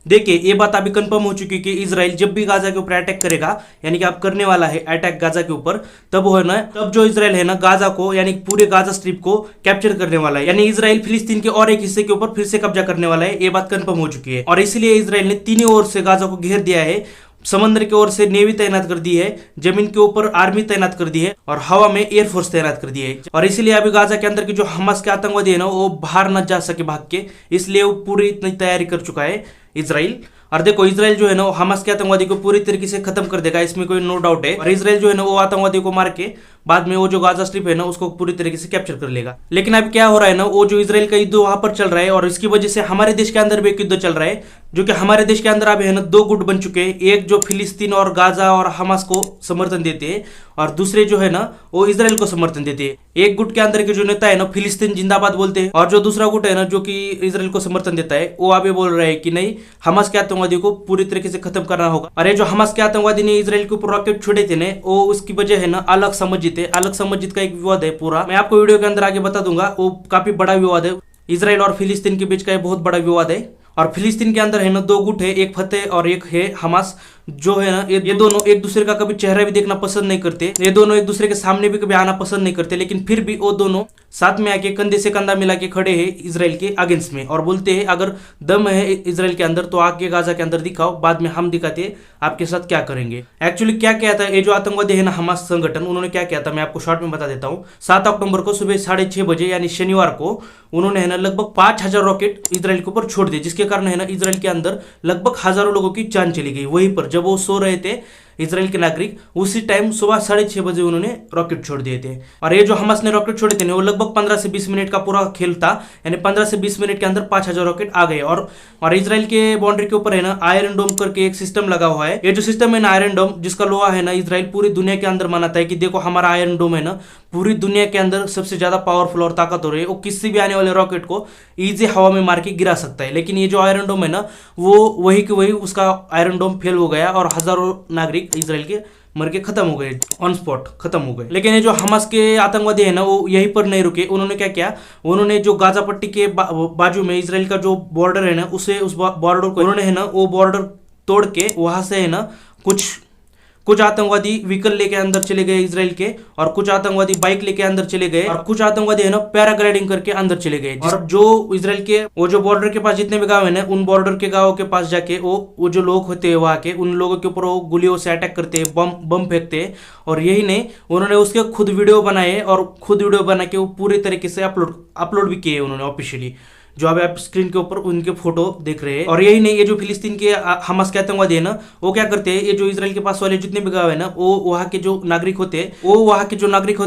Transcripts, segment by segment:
देखिए ये बात अभी कंफर्म हो चुकी है कि इसराइल जब भी गाजा के ऊपर अटैक करेगा, यानी कि आप करने वाला है अटैक गाजा के ऊपर, तब वो है ना, तब जो इसराइल है ना गाजा को, यानी पूरे गाजा स्ट्रिप को कैप्चर करने वाला है। यानी इसराइल फिलिस्तीन के और एक हिस्से के ऊपर फिर से कब्जा करने वाला है, ये बात कंफर्म हो चुकी है। और इसलिए इसराइल ने तीनों ओर से गाजा को घेर दिया है। समंदर की ओर से नेवी तैनात कर दी है, जमीन के ऊपर आर्मी तैनात कर दी है, और हवा में एयरफोर्स तैनात कर दी है। और इसलिए अभी गाजा के अंदर के जो हमास के आतंकवादी है ना, वो बाहर न जा सके भाग के, इसलिए वो पूरी इतनी तैयारी कर चुका है इसराइल। और देखो इसराइल जो है ना, वो हमास के आतंकवादी को पूरी तरीके से खत्म कर देगा, इसमें कोई नो डाउट है। और इसराइल जो है ना, वो आतंकवादी को मार के बाद में वो जो गाजा स्ट्रिप है ना, उसको पूरी तरीके से कैप्चर कर लेगा। लेकिन अब क्या हो रहा है ना, वो जो इसराइल का युद्ध वहां पर चल रहा है, और इसकी वजह से हमारे देश के अंदर भी एक युद्ध चल रहा है, जो कि हमारे देश के अंदर अब है ना दो गुट बन चुके हैं। एक जो फिलिस्तीन और गाजा और हमास को समर्थन देते हैं, और दूसरे जो है ना वो इसराइल को समर्थन देते हैं। एक गुट के अंदर के जो नेता है ना, फिलिस्तीन जिंदाबाद बोलते हैं, और जो दूसरा गुट है ना जो कि इसराइल को समर्थन देता है, वो अभी बोल रहे हैं कि नहीं, हमास के आतंकवादी को पूरी तरीके से खत्म करना होगा। और ये जो हमास के आतंकवादी ने इसराइल के ऊपर रॉकेट छोड़े थे ना, वो उसकी वजह है ना अलग समझित है। अलग समझित का एक विवाद है पूरा, मैं आपको वीडियो के अंदर आगे बता दूंगा। वो काफी बड़ा विवाद है, इसराइल और फिलिस्तीन के बीच का बहुत बड़ा विवाद है। और फिलिस्तीन के अंदर है ना दो गुट है, एक फतेह और एक है हमास, जो है ना ये दोनों एक दूसरे का कभी चेहरा भी देखना पसंद नहीं करते। ये दोनों एक दूसरे के सामने भी कभी आना पसंद नहीं करते, लेकिन फिर भी वो दोनों साथ में आके कंधे से कंधा मिला के खड़े हैं इसराइल के अगेंस्ट में, और बोलते हैं अगर दम है इसराइल के अंदर तो आके गाजा के अंदर दिखाओ, बाद में हम दिखाते हैं आपके साथ क्या करेंगे। एक्चुअली क्या किया था ये जो आतंकवादी है ना हमास संगठन, उन्होंने क्या किया था मैं आपको शॉर्ट में बता देता हूँ। 7 अक्टूबर को सुबह 6:30 बजे यानी शनिवार को उन्होंने है ना लगभग 5000 रॉकेट इसराइल के ऊपर छोड़ दिए, जिसके कारण है ना इसराइल के अंदर लगभग हजारों लोगों की जान चली गई। वहीं पर जब वो सो रहे थे इसराइल के नागरिक, उसी टाइम सुबह 6:30 बजे उन्होंने रॉकेट छोड़ दिए थे। और ये जो हमास ने रॉकेट छोड़े थे वो लगभग 15 से 20 मिनट का पूरा खेल था, यानी 15 से 20 मिनट के अंदर 5000 रॉकेट आ गए। और इसराइल के बाउंड्री के ऊपर है ना आयरन डोम करके एक सिस्टम लगा हुआ है। ये जो सिस्टम है ना आयरन डोम, जिसका लोहा है ना इसराइल पूरी दुनिया के अंदर मानता है कि देखो हमारा आयरन डोम है ना पूरी दुनिया के अंदर सबसे ज्यादा पावरफुल और ताकतवर है, वो किसी भी आने वाले रॉकेट को इजी हवा में मार के गिरा सकता है। लेकिन ये जो आयरन डोम है ना, वो वही कि वही उसका आयरन डोम फेल हो गया, और हजारों नागरिक इसराइल के मर के खत्म हो गए, ऑन स्पॉट खत्म हो गए। लेकिन ये जो हमास के आतंकवादी है ना, वो यहीं पर नहीं रुके। उन्होंने क्या किया, उन्होंने जो गाजा पट्टी के बाजू में इसराइल का जो बॉर्डर है ना, उस बॉर्डर को उन्होंने है ना वो बॉर्डर तोड़ के वहां से है ना कुछ आतंकवादी व्हीकल लेके अंदर चले गए इसराइल के, और कुछ आतंकवादी बाइक लेके अंदर चले गए, और कुछ आतंकवादी है ना पैराग्लाइडिंग करके अंदर चले गए। और जो इसराइल के वो जो बॉर्डर के पास जितने भी गांव है ना, उन बॉर्डर के गांवों के पास जाके वो जो लोग होते हैं वहां के, उन लोगों के ऊपर वो गोलियों से अटैक करते हैं, बम फेंकते हैं। और यही नहीं, उन्होंने उसके खुद वीडियो बनाए, और खुद वीडियो बना के वो पूरी तरीके से अपलोड भी किए उन्होंने ऑफिशियली, जो अभी आप स्क्रीन के ऊपर उनके फोटो देख रहे हैं। और यही नहीं, ये जो फिलिस्तीन के हमास के आतंकवादी है ना, वो क्या करते हैं, ये जो इसराइल के पास वाले जितने भी गांव है ना, वो वहां के जो नागरिक होते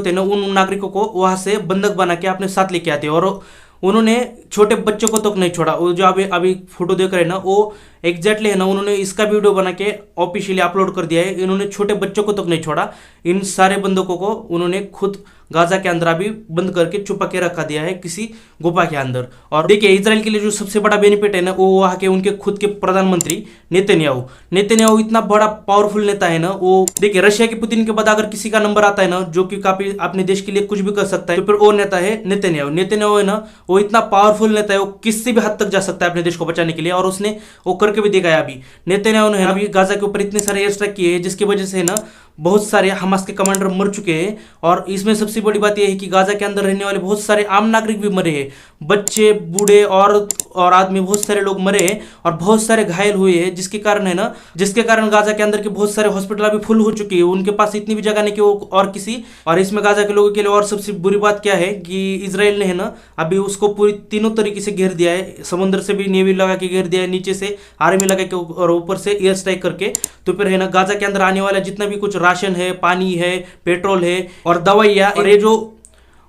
हैं ना, उन नागरिकों को वहां से बंधक बना के अपने साथ लेके आते हैं। और उन्होंने छोटे बच्चों को तक नहीं छोड़ा। वो जो अभी फोटो देख रहे हैं ना, वो एग्जैक्टली है ना, उन्होंने इसका वीडियो बना के ऑफिशियली अपलोड कर दिया है। इन्होंने छोटे बच्चों को तक नहीं छोड़ा। इन सारे बंदूकों को उन्होंने खुद गाजा के अंदर अभी बंद करके छुपा के रखा दिया है किसी गुफा के अंदर। और देखिए इसराइल के लिए जो सबसे बड़ा बेनिफिट है ना, वो वहां के उनके खुद के प्रधानमंत्री नेतन्याहू इतना बड़ा पावरफुल नेता है ना। वो देखिए रशिया के पुतिन के बाद अगर किसी का नंबर आता है ना जो कि काफी अपने देश के लिए कुछ भी कर सकता है, तो फिर वो नेता है नेतन्याहू है ना, वो इतना पावरफुल नेता है, वो किसी भी हद तक जा सकता है अपने देश को बचाने के लिए, और उसने वो करके भी दिखाया। अभी नेतन्याहू ने अभी गाजा के ऊपर इतने सारे एयर स्ट्राइक किए हैं, जिसकी वजह से ना बहुत सारे हमास के कमांडर मर चुके हैं। और इसमें सबसे बड़ी बात यह है कि गाजा के अंदर रहने वाले बहुत सारे आम नागरिक भी मरे हैं, बच्चे, बूढ़े और आदमी, बहुत सारे लोग मरे हैं, और बहुत सारे घायल हुए हैं, जिसके कारण गाजा के अंदर के बहुत सारे हॉस्पिटल अभी फुल हो चुके हैं। उनके पास इतनी भी जगह नहीं कि वो और इसमें गाजा के लोगों के लिए और सबसे बुरी बात क्या है कि इसराइल ने है ना अभी उसको पूरी तीनों तरीके से घेर दिया है। समुद्र से भी नेवी लगा के घेर दिया है, नीचे से आर्मी लगा के, और ऊपर से एयर स्ट्राइक करके। तो फिर है ना गाजा के अंदर आने वाला जितना भी कुछ राशन है, पानी है, पेट्रोल है और दवाइयाँ,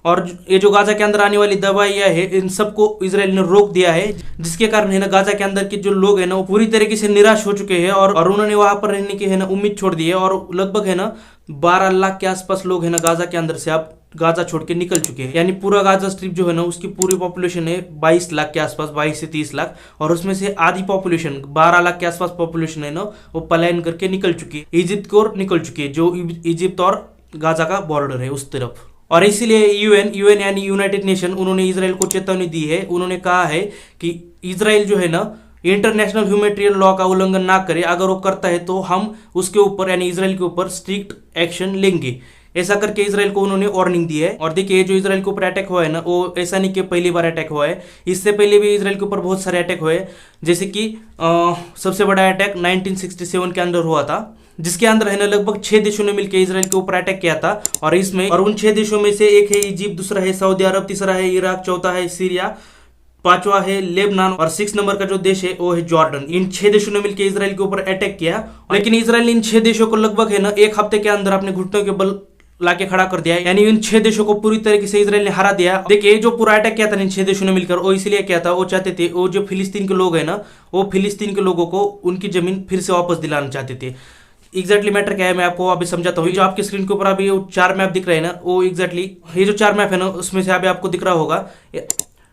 और ये जो गाजा के अंदर आने वाली दवाइयाँ है, इन सबको इसराइल ने रोक दिया है, जिसके कारण है ना गाजा के अंदर के जो लोग है ना वो पूरी तरीके से निराश हो चुके हैं, और उन्होंने वहां पर रहने की है ना उम्मीद छोड़ दी है। और लगभग है ना 12 लाख के आसपास लोग है ना गाजा के अंदर से अब गाजा छोड़ के निकल चुके हैं। यानी पूरा गाजा स्ट्रिप जो है ना उसकी पूरी पॉपुलेशन है 22 लाख के आसपास, 22 से 30 लाख, और उसमें से आधी पॉपुलेशन 12 लाख के आसपास पॉपुलेशन है ना वो पलायन करके निकल चुकी है, इजिप्ट की ओर निकल चुकी है, जो इजिप्ट और गाजा का बॉर्डर है उस तरफ। और इसीलिए यूएन यानी यूनाइटेड नेशन, उन्होंने इसराइल को चेतावनी दी है। उन्होंने कहा है कि इसराइल जो है ना इंटरनेशनल ह्यूमैनिटेरियन लॉ का उल्लंघन ना करे, अगर वो करता है तो हम उसके ऊपर यानी इसराइल के ऊपर स्ट्रिक्ट एक्शन लेंगे, ऐसा करके इसराइल को उन्होंने वार्निंग दी है। और देखिए जो इसराइल के ऊपर अटैक हुआ है ना, वो ऐसा नहीं कि पहली बार अटैक हुआ है, इससे पहले भी इसराइल के ऊपर बहुत सारे अटैक हुए, जैसे कि सबसे बड़ा अटैक 1967 के अंदर हुआ था, जिसके अंदर है ना लगभग 6 देशों ने मिलकर इसराइल के ऊपर अटैक किया था। और इसमें उन 6 देशों में से एक है इजिप्ट, दूसरा है सऊदी अरब, तीसरा है इराक, चौथा है सीरिया, पांचवा है लेबनान और 6 नंबर का जो देश है वो है जॉर्डन। इन 6 देशों ने मिलकर इसराइल के ऊपर अटैक किया, लेकिन इसराइल ने इन 6 देशों को लगभग है ना 1 हफ्ते के अंदर अपने घुटनों के बल लाके खड़ा कर दिया, यानी इन 6 देशों को पूरी तरीके से इसराइल ने हरा दिया। देखिए जो पूरा अटैक किया था इन 6 देशों ने मिलकर, वो इसलिए किया था, वो चाहते थे वो जो फिलिस्तीन के लोग हैं ना, वो फिलिस्तीन के लोगों को उनकी जमीन फिर से वापस दिलाना चाहते थे। एग्जैक्टली मैटर क्या है मैं आपको अभी समझाता हूँ। जो आपके स्क्रीन के ऊपर अभी 4 मैप दिख रहे हैं ना, वो एग्जैक्टली ये जो 4 मैप है ना, उसमें से अभी आपको दिख रहा होगा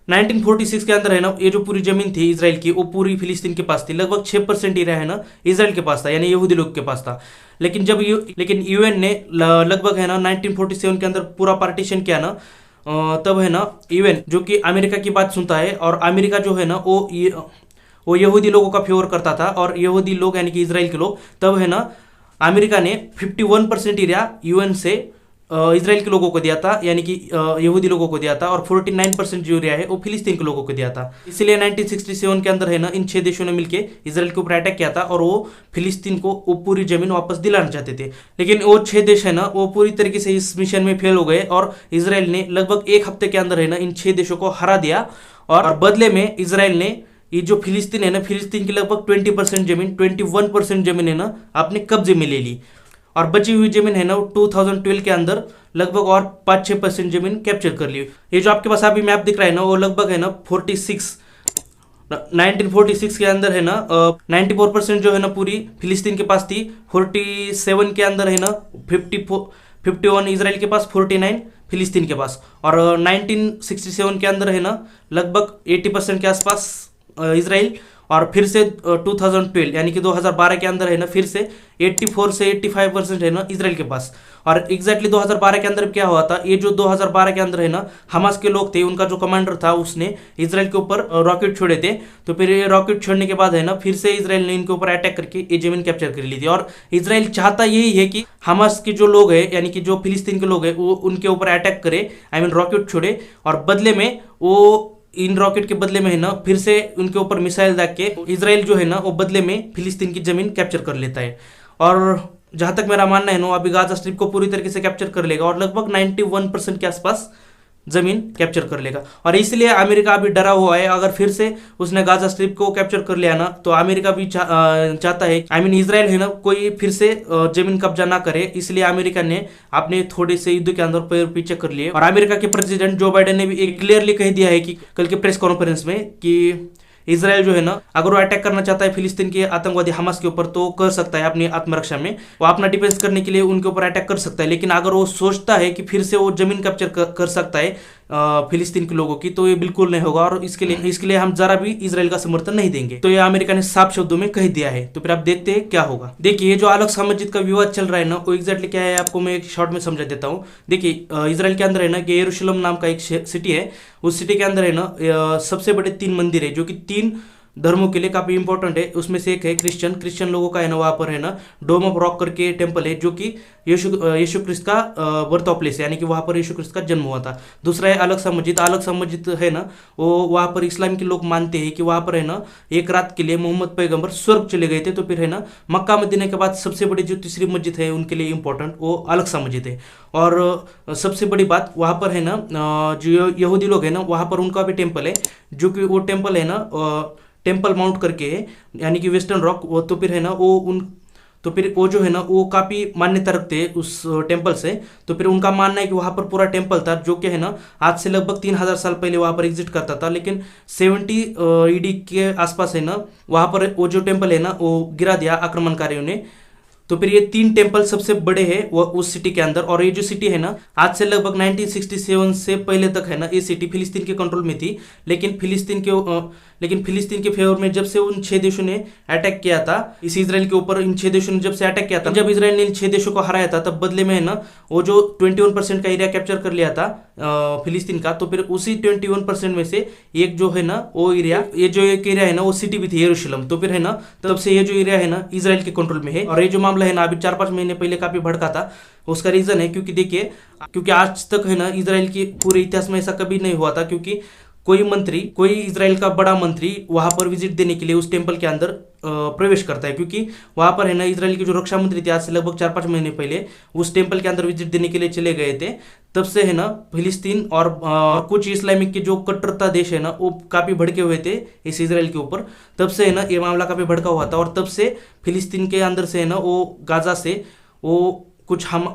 1946 के अंदर है ना, ये जो पूरी जमीन थी इसराइल की, वो पूरी फिलिस्तीन के पास थी। लगभग 6% एरिया है ना इसराइल के पास था, यानी यहूदी लोग के पास था। लेकिन यूएन ने लगभग है ना 1947 के अंदर पूरा पार्टीशन किया ना, तब है ना यूएन जो कि अमेरिका की बात सुनता है, और अमेरिका जो है ना वो यहूदी लोगों का फेवर करता था, और यहूदी लोग यानी कि इसराइल के लोग, तब है ना अमेरिका ने 51% एरिया यूएन से इसराइल के लोगों को दिया था, यानी कि यहूदी लोगों को दिया था, और 49% जो एरिया है वो फिलिस्तीन के लोगों को दिया था। इसलिए 1967 के अंदर है ना इन 6 देशों ने मिलकर इसराइल के ऊपर अटैक किया था, और वो फिलिस्तीन को वो पूरी जमीन वापस दिलाना चाहते थे। लेकिन वो 6 देश है ना वो पूरी तरीके से इस मिशन में फेल हो गए, और इसराइल ने लगभग 1 हफ्ते के अंदर है ना इन 6 देशों को हरा दिया। और बदले में इसराइल ने ये जो फिलिस्तीन है ना, फिलिस्तीन की लगभग 21% जमीन है ना अपने कब्जे में ले ली, और बची हुई जमीन है ना 2012 के अंदर लगभग और 5-6% जमीन कैप्चर कर ली। ये जो आपके पास अभी मैप दिख रहा है ना, वो लगभग है ना 1946 के अंदर है ना 94% जो है ना पूरी फिलिस्तीन के पास थी, 47 के अंदर है ना 51 इसराइल के पास, 49 फिलिस्तीन के पास, और 1967 के अंदर है ना लगभग 80% के आसपास इसराइल, और फिर से 2012 यानी कि 2012 के अंदर है ना फिर से 84 से 85% है ना इसराइल के पास। और एग्जैक्टली 2012 के अंदर क्या हुआ था, ये जो 2012 के अंदर है ना हमास के लोग थे, उनका जो कमांडर था उसने इसराइल के ऊपर रॉकेट छोड़े थे, तो फिर ये रॉकेट छोड़ने के बाद है ना फिर से इसराइल ने इनके ऊपर अटैक करके ये जमीन कैप्चर कर ली थी। और इसराइल चाहता यही है कि हमास के जो लोग हैं यानी कि जो फिलिस्तीन के लोग हैं वो उनके ऊपर अटैक करे, रॉकेट छोड़े, और बदले में वो इन रॉकेट के बदले में है ना फिर से उनके ऊपर मिसाइल दाग के इसराइल जो है ना वो बदले में फिलिस्तीन की जमीन कैप्चर कर लेता है। और जहां तक मेरा मानना है ना, अभी गाजा स्ट्रिप को पूरी तरीके से कैप्चर कर लेगा, और लगभग 91% के आसपास जमीन कैप्चर कर लेगा। और इसलिए अमेरिका अभी डरा हुआ है, अगर फिर से उसने गाजा स्ट्रिप को कैप्चर कर लिया ना, तो अमेरिका भी चाहता है इसराइल है ना कोई फिर से जमीन कब्जा ना करे, इसलिए अमेरिका ने अपने थोड़े से युद्ध के अंदर पैर पीछे कर लिए। और अमेरिका के प्रेसिडेंट जो बाइडेन ने भी एक क्लियरली कह दिया है कि कल के प्रेस कॉन्फ्रेंस में कि इसराइल जो है ना अगर वो अटैक करना चाहता है फिलिस्तीन के आतंकवादी हमास के ऊपर तो कर सकता है, अपनी आत्मरक्षा में वो अपना डिफेंस करने के लिए उनके ऊपर अटैक कर सकता है। लेकिन अगर वो सोचता है कि फिर से वो जमीन कैप्चर कर सकता है फिलिस्तीन के लोगों की, तो ये बिल्कुल नहीं होगा, और इसके लिए हम जरा भी इसराइल का समर्थन नहीं देंगे। तो ये अमेरिका ने साफ शब्दों में कह दिया है। तो फिर आप देखते हैं क्या होगा। देखिए जो अल-अक्सा मस्जिद का विवाद चल रहा है ना, वो एग्जैक्टली क्या है आपको मैं एक शॉर्ट में समझा देता हूँ। देखिए इसराइल के अंदर है ना कि यरूशलेम नाम का एक सिटी है, उस सिटी के अंदर है ना सबसे बड़े 3 मंदिर है जो कि 3 धर्मों के लिए काफी इंपॉर्टेंट है। उसमें से एक है क्रिश्चियन लोगों का है ना, वहां पर है ना डोम ऑफ रॉक करके टेम्पल है, जो कि यीशु क्रिस्त का बर्थ ऑफ प्लेस है, यानी कि वहां पर यीशु क्रिस्त का जन्म हुआ था। दूसरा है अल-अक्सा मस्जिद है ना, वो वहां पर इस्लाम के लोग मानते हैं कि वहां पर है ना एक रात के लिए मोहम्मद पैगंबर स्वर्ग चले गए थे। तो फिर है ना मक्का मदीना के बाद सबसे बड़ी जो तीसरी मस्जिद है उनके लिए इंपॉर्टेंट वो अल-अक्सा मस्जिद है। और सबसे बड़ी बात वहां पर है ना जो यहूदी लोग है ना वहां पर उनका भी टेम्पल है, जो कि वो टेम्पल है ना टेम्पल माउंट करके है, यानी कि वेस्टर्न रॉक। तो फिर है ना तो फिर वो जो है ना वो काफी मान्यता रखते हैं उस टेम्पल से। तो फिर उनका मानना है कि वहां पर पूरा टेम्पल था जो कि है ना आज से लगभग 3000 साल पहले वहां पर एग्जिस्ट करता था, लेकिन 70 ईडी के आसपास है ना वहां पर वो जो टेम्पल है ना वो गिरा दिया आक्रमणकारियों ने। तो फिर ये 3 टेम्पल सबसे बड़े हैं वो उस सिटी के अंदर। और ये जो सिटी है ना आज से लगभग 1967 से पहले तक है ना ये सिटी फिलिस्तीन के कंट्रोल में थी, लेकिन फिलिस्तीन के फेवर में जब से उन 6 देशों ने अटैक किया था इस इसराइल के ऊपर, इन 6 देशों ने जब से अटैक किया था, जब इसराइल ने इन 6 देशों को हराया था, तब बदले में है ना वो जो 21% का एरिया कैप्चर कर लिया था फिलिस्तीन का, तो फिर उसी 21% में से एक जो है ना वो एरिया, ये जो एक एरिया है ना वो सिटी भी थी यरूशलेम, तो फिर है ना तब से ये जो एरिया है ना इजराइल के कंट्रोल में है। और ये जो मामला है ना अभी 4-5 महीने पहले काफी भड़का था। उसका रीजन है क्योंकि देखिए, क्योंकि आज तक है ना इजराइल के पूरे इतिहास में ऐसा कभी नहीं हुआ था, क्योंकि कोई इजराइल का बड़ा मंत्री वहां पर विजिट देने के लिए उस टेम्पल के अंदर प्रवेश करता है, क्योंकि वहां पर है ना इजराइल के जो रक्षा मंत्री थे आज से लगभग 4-5 महीने पहले उस टेम्पल के अंदर विजिट देने के लिए चले गए थे। तब से है ना फिलिस्तीन और कुछ इस्लामिक के जो कट्टरता देश है ना वो काफी भड़के हुए थे इस इजराइल के ऊपर। तब से है ना ये मामला काफी भड़का हुआ था, और तब से फिलिस्तीन के अंदर से है ना वो गाजा से वो कुछ हम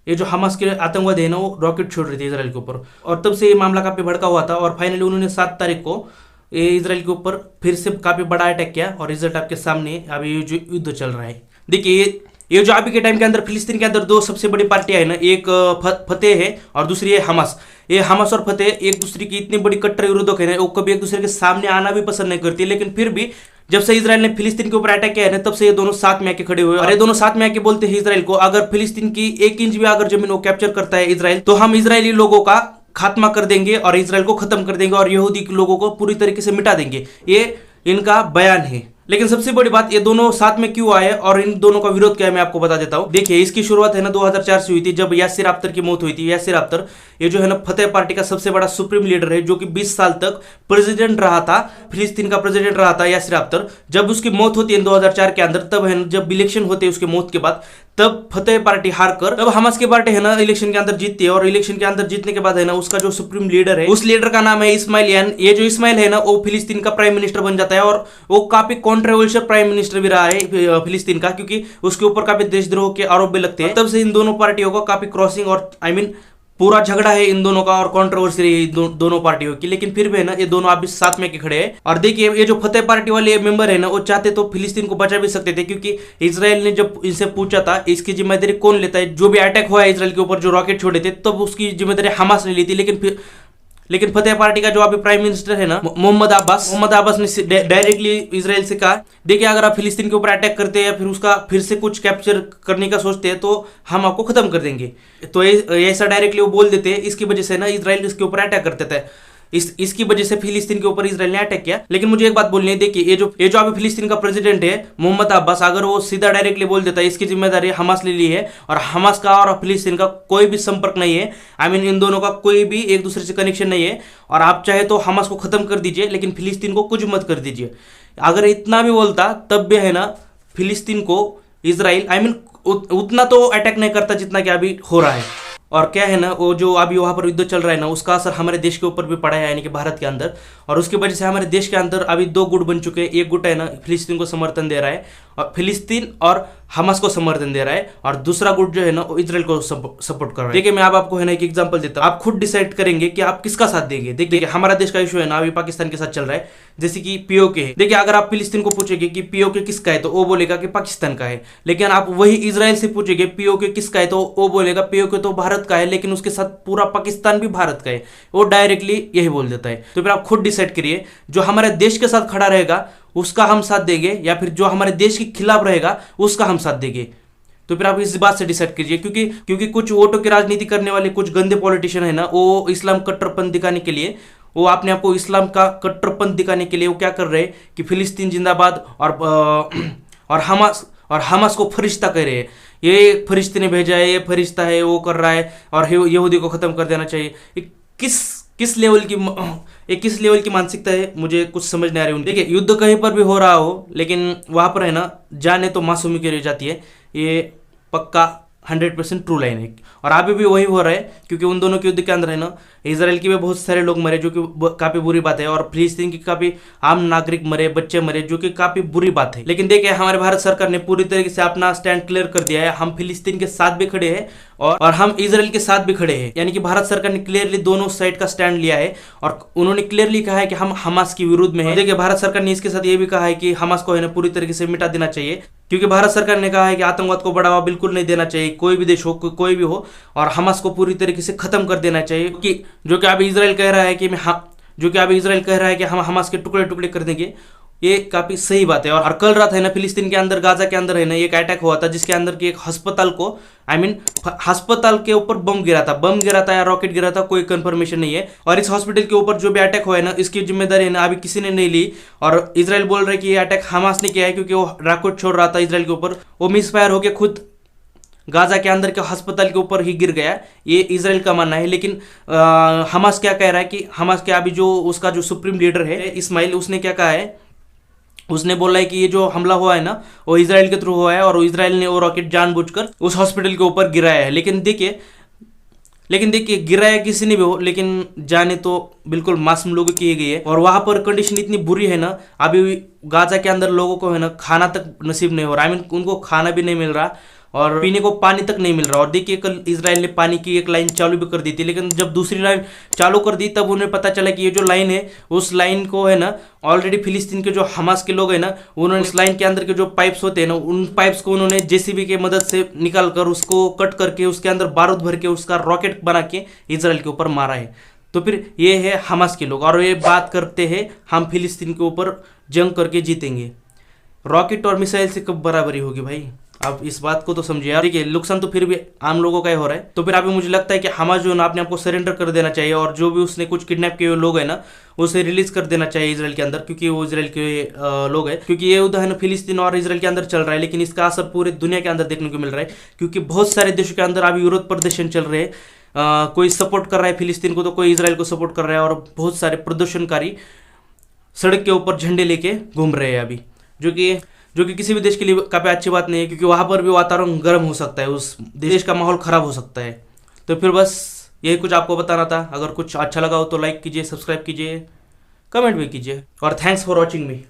ये जो हमास के आतंकवादी है ना वो रॉकेट छोड़ रहे थे इजराइल के ऊपर, और तब से ये मामला काफी भड़का हुआ था। और फाइनली उन्होंने 7 तारीख को ये इजराइल के ऊपर फिर से काफी बड़ा अटैक किया, और रिजल्ट आपके सामने अभी ये जो युद्ध चल रहा है। देखिए ये जो अभी के टाइम के अंदर फिलिस्तीन के अंदर 2 सबसे बड़ी पार्टियां है ना, एक फतेह है और दूसरी है हमास। ये हमास और फतेह एक दूसरे की इतनी बड़ी कट्टर विरोधक है ना, वो कभी एक दूसरे के सामने आना भी पसंद नहीं करती, लेकिन फिर भी जब से इजराइल ने फिलिस्तीन के ऊपर अटैक किया है ना तब से ये दोनों साथ में आके खड़े हुए, और ये दोनों साथ में आके बोलते हैं इजराइल को, अगर फिलिस्तीन की 1 इंच भी अगर जमीन वो कैप्चर करता है इजराइल, तो हम इजरायली लोगों का खात्मा कर देंगे और इजराइल को खत्म कर देंगे और यहूदी लोगों को पूरी तरीके से मिटा देंगे। ये इनका बयान है। लेकिन सबसे बड़ी बात, ये दोनों साथ में क्यों आए और इन दोनों का विरोध क्या है मैं आपको बता देता हूं। देखिए इसकी शुरुआत है ना 2004 से हुई थी, जब यासिर अराफात की मौत हुई थी। यासिर अराफात ये जो है ना फतेह पार्टी का सबसे बड़ा सुप्रीम लीडर है, जो कि 20 साल तक प्रेसिडेंट रहा था, फिलिस्तीन का प्रेसिडेंट रहा था यासिर अराफात। जब उसकी मौत होती है 2004 के अंदर, तब है ना जब इलेक्शन होते हैं उसके मौत के बाद, तब फतेह पार्टी हार कर तब हमास की पार्टी है ना इलेक्शन के अंदर जीतती है, और इलेक्शन के अंदर जीतने के बाद है ना उसका जो सुप्रीम लीडर है उस लीडर का नाम है इस्माइल यान। ये जो इस्माइल है ना वो फिलिस्तीन का प्राइम मिनिस्टर बन जाता है, और वो काफी कॉन्ट्रोवर्शियल प्राइम मिनिस्टर भी रहा है फिलिस्तीन का, क्योंकि उसके ऊपर काफी देशद्रोह के आरोप भी लगते हैं। तब से इन दोनों पार्टियों का काफी क्रॉसिंग और पूरा झगड़ा है इन दोनों का, और कंट्रोवर्सी रही दोनों पार्टियों की। लेकिन फिर भी है ना ये दोनों अभी साथ में के खड़े हैं। और देखिए ये जो फतेह पार्टी वाले मेंबर है ना वो चाहते तो फिलिस्तीन को बचा भी सकते थे, क्योंकि इजराइल ने जब इनसे पूछा था इसकी जिम्मेदारी कौन लेता है, जो भी अटैक हुआ है इजराइल के ऊपर जो रॉकेट छोड़े थे, तब उसकी जिम्मेदारी हमास ने ली थी। लेकिन फतेह पार्टी का जो अभी प्राइम मिनिस्टर है ना मोहम्मद अब्बास ने डायरेक्टली इजराइल से कहा, देखिए अगर आप फिलिस्तीन के ऊपर अटैक करते हैं या फिर उसका फिर से कुछ कैप्चर करने का सोचते हैं तो हम आपको खत्म कर देंगे। तो ऐसा डायरेक्टली वो बोल देते हैं। इसकी वजह से ना इजराइल इसके ऊपर अटैक करते थे। इसकी वजह से फिलिस्तीन के ऊपर इजराइल ने अटैक किया। लेकिन मुझे एक बात बोलनी है, देखिए ये जो अभी फिलिस्तीन का प्रेसिडेंट है मोहम्मद अब्बास, अगर वो सीधा डायरेक्टली बोल देता है इसकी जिम्मेदारी हमास ले ली है, और हमास का और फिलिस्तीन का कोई भी संपर्क नहीं है, इन दोनों का कोई भी एक दूसरे से कनेक्शन नहीं है, और आप चाहे तो हमास को खत्म कर दीजिए लेकिन फिलिस्तीन को कुछ मत कर दीजिए। अगर इतना भी बोलता तब भी है ना फिलिस्तीन को इजराइल उतना तो अटैक नहीं करता जितना कि अभी हो रहा है। और क्या है ना वो जो अभी वहां पर युद्ध चल रहा है ना उसका असर हमारे देश के ऊपर भी पड़ा है, यानी कि भारत के अंदर, और उसकी वजह से हमारे देश के अंदर अभी 2 गुट बन चुके हैं। एक गुट है ना फिलिस्तीन को समर्थन दे रहा है, और फिलिस्तीन और हमास को समर्थन दे रहा है, और दूसरा गुट जो है ना वो इजराइल को सपोर्ट कर रहा है। देखिए मैं आपको है ना एक एग्जांपल देता हूं, आप खुद डिसाइड करेंगे कि आप किसका साथ देंगे। देखिए हमारा देश का इशू है ना अभी पाकिस्तान के साथ चल रहा है, जैसे कि पीओके है। देखिए अगर आप फिलिस्तीन को पूछेंगे कि पीओके किसका है तो वो बोलेगा कि पाकिस्तान का है, लेकिन आप वही इजराइल से पूछेंगे पीओके किसका है तो वो बोलेगा पीओके तो भारत का है, लेकिन उसके साथ पूरा पाकिस्तान भी भारत का है। वो डायरेक्टली यही बोल देता है। तो फिर आप खुद डिसाइड करिए, जो हमारे देश के साथ खड़ा रहेगा उसका हम साथ देंगे, या फिर जो हमारे देश के खिलाफ रहेगा उसका हम साथ देंगे। तो फिर आप इस बात से डिसाइड कीजिए, क्योंकि कुछ वोटों की राजनीति करने वाले कुछ गंदे पॉलिटिशियन है ना, वो इस्लाम कट्टरपंथ दिखाने के लिए, वो अपने आप को इस्लाम का कट्टरपंथ दिखाने के लिए वो क्या कर रहे हैं कि फिलिस्तीन जिंदाबाद और हमास को फरिश्ता कह रहे हैं। ये फरिश्ते ने भेजा है, ये फरिश्ता है, वो कर रहा है, और यहूदी को खत्म कर देना चाहिए। किस लेवल की मानसिकता है, मुझे कुछ समझ नहीं आ रही है। देखिए युद्ध कहीं पर भी हो रहा हो, लेकिन वहां पर है ना जाने तो मासूमी की रह जाती है, ये पक्का 100% ट्रू लाइन है। और अभी भी वही हो रहा है, क्योंकि उन दोनों के युद्ध के अंदर है ना इजराइल के भी बहुत सारे लोग मरे, जो कि काफी बुरी बात है, और फिलिस्तीन की काफी आम नागरिक मरे, बच्चे मरे, जो कि काफी बुरी बात है। लेकिन देखिए हमारे भारत सरकार ने पूरी तरीके से अपना स्टैंड क्लियर कर दिया है। हम फिलिस्तीन के साथ भी खड़े हैं और हम इजराइल के साथ भी खड़े हैं, यानी कि भारत सरकार ने क्लियरली दोनों साइड का स्टैंड लिया है, और उन्होंने क्लियरली कहा है कि हम हमास के विरुद्ध में है। देखिए भारत सरकार ने इसके साथ ये भी कहा है कि हमास को है ना पूरी तरीके से मिटा देना चाहिए, क्योंकि भारत सरकार ने कहा है कि आतंकवाद को बढ़ावा बिल्कुल नहीं देना चाहिए, कोई भी देश हो, कोई भी हो, और हमास को पूरी तरीके से खत्म कर देना चाहिए। जो कि अभी इजराइल कह रहा है कि हम हमास के टुकड़े टुकड़े कर देंगे, ये काफी सही बात है। और कल रात है ना फिलिस्तीन के अंदर, गाजा के अंदर है ना एक अटैक हुआ था जिसके अंदर की एक अस्पताल को, आई मीन अस्पताल के ऊपर बम गिरा था या रॉकेट गिरा था, कोई कंफर्मेशन नहीं है। और इस हॉस्पिटल के ऊपर जो भी अटैक हुआ है ना, इसकी जिम्मेदारी है ना अभी किसी ने नहीं ली। और इजराइल बोल रहा है कि ये अटैक हमास ने किया है, क्योंकि वो रॉकेट छोड़ रहा था इजराइल के ऊपर, वो मिसफायर होकर खुद गाजा के अंदर के अस्पताल के ऊपर ही गिर गया। ये इजराइल का मानना है। लेकिन हमास क्या कह रहा है कि हमास के अभी जो उसका जो सुप्रीम लीडर है इस्माइल, उसने क्या कहा है, उसने बोला है कि ये जो हमला हुआ है ना वो इजराइल के थ्रू हुआ है और इजराइल ने वो रॉकेट जानबूझकर उस हॉस्पिटल के ऊपर गिराया है। लेकिन देखिए गिराया किसी ने भी हो, लेकिन जाने तो बिल्कुल मासूम लोगों की गई है। और वहां पर कंडीशन इतनी बुरी है ना, अभी गाजा के अंदर लोगों को है ना खाना तक नसीब नहीं हो रहा, आई मीन उनको खाना भी नहीं मिल रहा और पीने को पानी तक नहीं मिल रहा। और देखिए कल इजराइल ने पानी की एक लाइन चालू भी कर दी थी, लेकिन जब दूसरी लाइन चालू कर दी तब उन्हें पता चला कि ये जो लाइन है उस लाइन को है ना ऑलरेडी फिलिस्तीन के जो हमास के लोग हैं ना, उन्होंने इस लाइन के अंदर के जो पाइप्स होते हैं ना, उन पाइप्स को उन्होंने जेसीबी के मदद से निकाल कर उसको कट करके उसके अंदर बारूद भर के उसका रॉकेट बना के इजराइल के ऊपर मारा है। तो फिर ये है हमास के लोग और ये बात करते हैं हम फिलिस्तीन के ऊपर जंग करके जीतेंगे। रॉकेट और मिसाइल से कब बराबरी होगी भाई? आप इस बात को तो समझिए यार। देखिए नुकसान तो फिर भी आम लोगों का ही हो रहा है। तो फिर अभी मुझे लगता है कि हमास जो है ना अपने आप को सरेंडर कर देना चाहिए और जो भी उसने कुछ किडनैप किए हुए लोग हैं ना उसे रिलीज कर देना चाहिए इसराइल के अंदर, क्योंकि वो इसराइल के लोग हैं। क्योंकि ये युद्ध है ना फिलिस्तीन और इसराइल के अंदर चल रहा है, लेकिन इसका असर पूरे दुनिया के अंदर देखने को मिल रहा है, क्योंकि बहुत सारे देशों के अंदर अभी विरोध प्रदर्शन चल रहे हैं। कोई सपोर्ट कर रहा है फिलिस्तीन को तो कोई इसराइल को सपोर्ट कर रहा है और बहुत सारे प्रदर्शनकारी सड़क के ऊपर झंडे लेके घूम रहे हैं अभी, जो कि किसी भी देश के लिए काफ़ी अच्छी बात नहीं है, क्योंकि वहाँ पर भी वातावरण गर्म हो सकता है, उस देश का माहौल ख़राब हो सकता है। तो फिर बस यही कुछ आपको बताना था। अगर कुछ अच्छा लगा हो तो लाइक कीजिए, सब्सक्राइब कीजिए, कमेंट भी कीजिए और थैंक्स फॉर वॉचिंग मी।